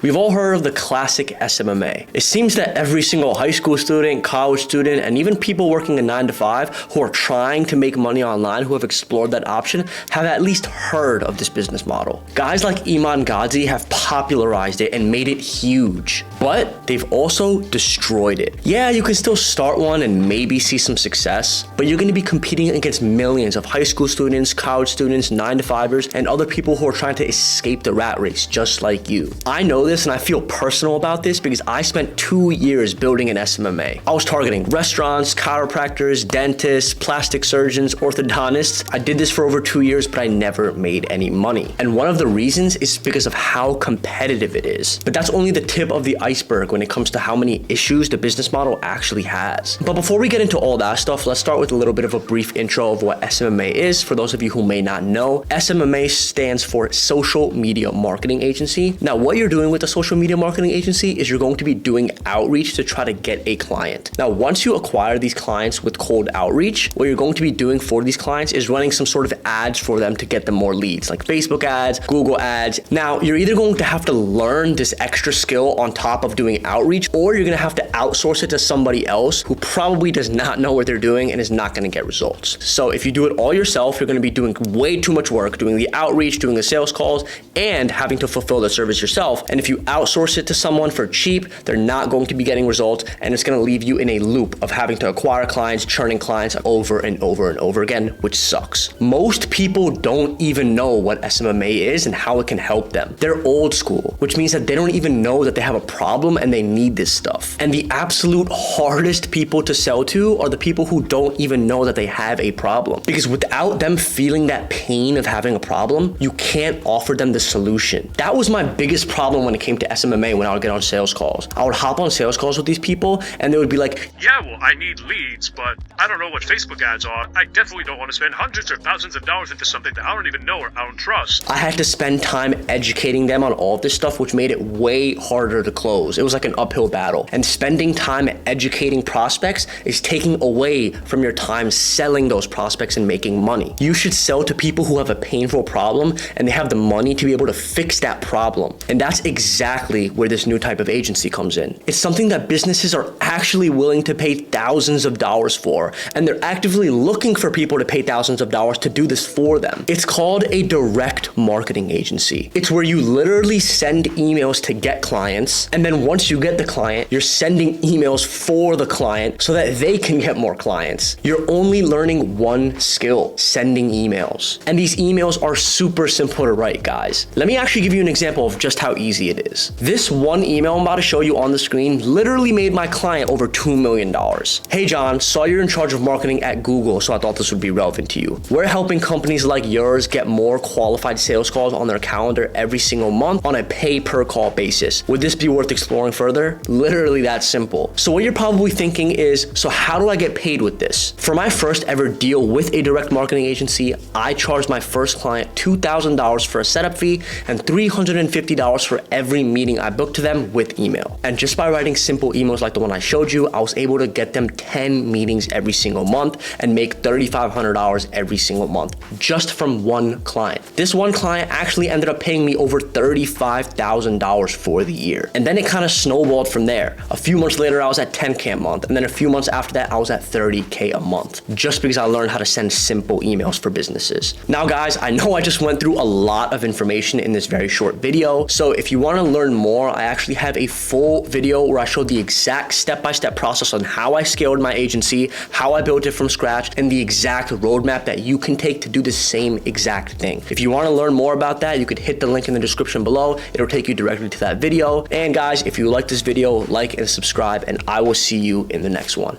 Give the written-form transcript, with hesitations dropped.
We've all heard of the classic SMMA. It seems that every single high school student, college student, and even people working a 9-to-5 who are trying to make money online, who have explored that option, have at least heard of this business model. Guys like Iman Gadzhi have popularized it and made it huge, but they've also destroyed it. Yeah, you can still start one and maybe see some success, but you're gonna be competing against millions of high school students, college students, 9-to-5ers, and other people who are trying to escape the rat race just like you. I know this and I feel personal about this because I spent 2 years building an SMMA. I was targeting restaurants, chiropractors, dentists, plastic surgeons, orthodontists. I did this for over 2 years, but I never made any money. And one of the reasons is because of how competitive it is. But that's only the tip of the iceberg when it comes to how many issues the business model actually has. But before we get into all that stuff, let's start with a little bit of a brief intro of what SMMA is. For those of you who may not know, SMMA stands for Social Media Marketing Agency. Now, what you're doing with a social media marketing agency is you're going to be doing outreach to try to get a client. Now, once you acquire these clients with cold outreach, what you're going to be doing for these clients is running some sort of ads for them to get them more leads, like Facebook ads, Google ads. Now, you're either going to have to learn this extra skill on top of doing outreach, or you're gonna have to outsource it to somebody else who probably does not know what they're doing and is not gonna get results. So if you do it all yourself, you're gonna be doing way too much work, doing the outreach, doing the sales calls, and having to fulfill the service yourself. And if you outsource it to someone for cheap, they're not going to be getting results, and it's gonna leave you in a loop of having to acquire clients, churning clients over and over and over again, which sucks. Most people don't even know what SMMA is and how it can help them. They're old school, which means that they don't even know that they have a problem and they need this stuff. And the absolute hardest people to sell to are the people who don't even know that they have a problem. Because without them feeling that pain of having a problem, you can't offer them the solution. That was my biggest problem when it came to SMMA when I would get on sales calls. I would hop on sales calls with these people and they would be like, yeah, well, I need leads, but I don't know what Facebook ads are. I definitely don't want to spend hundreds or thousands of dollars into something that I don't even know or I don't trust. I had to spend time educating them on all of this stuff, which made it way harder to close. It was like an uphill battle. And spending time educating prospects is taking away from your time selling those prospects and making money. You should sell to people who have a painful problem and they have the money to be able to fix that problem. And that's exactly where this new type of agency comes in. It's something that businesses are actually willing to pay thousands of dollars for, and they're actively looking for people to pay thousands of dollars to do this for them. It's called a direct marketing agency. It's where you literally send emails to get clients, and then once you get the client, you're sending emails for the client so that they can get more clients. You're only learning one skill: sending emails. And these emails are super simple to write, guys. Let me actually give you an example of just how easy it is. This one email I'm about to show you on the screen literally made my client over $2 million. Hey John, saw you're in charge of marketing at Google, so I thought this would be relevant to you. We're helping companies like yours get more qualified sales calls on their calendar every single month on a pay per call basis. Would this be worth exploring further? Literally that simple. So what you're probably thinking is, so how do I get paid with this? For my first ever deal with a direct marketing agency, I charged my first client $2,000 for a setup fee and $350 for every meeting I booked to them with email. And just by writing simple emails like the one I showed you, I was able to get them 10 meetings every single month and make $3,500 every single month just from one client. This one client actually ended up paying me over $35,000 for the year. And then it kind of snowballed from there. A few months later, I was at 10K a month. And then a few months after that, I was at 30K a month, just because I learned how to send simple emails for businesses. Now, guys, I know I just went through a lot of information in this very short video. So if you want to learn more, I actually have a full video where I showed the exact step-by-step process on how I scaled my agency, how I built it from scratch, and the exact roadmap that you can take to do the same exact thing. If you want to learn more about that, you could hit the link in the description below. It'll take you directly to that video. And guys, if you like this video, like and subscribe, and I will see you in the next one.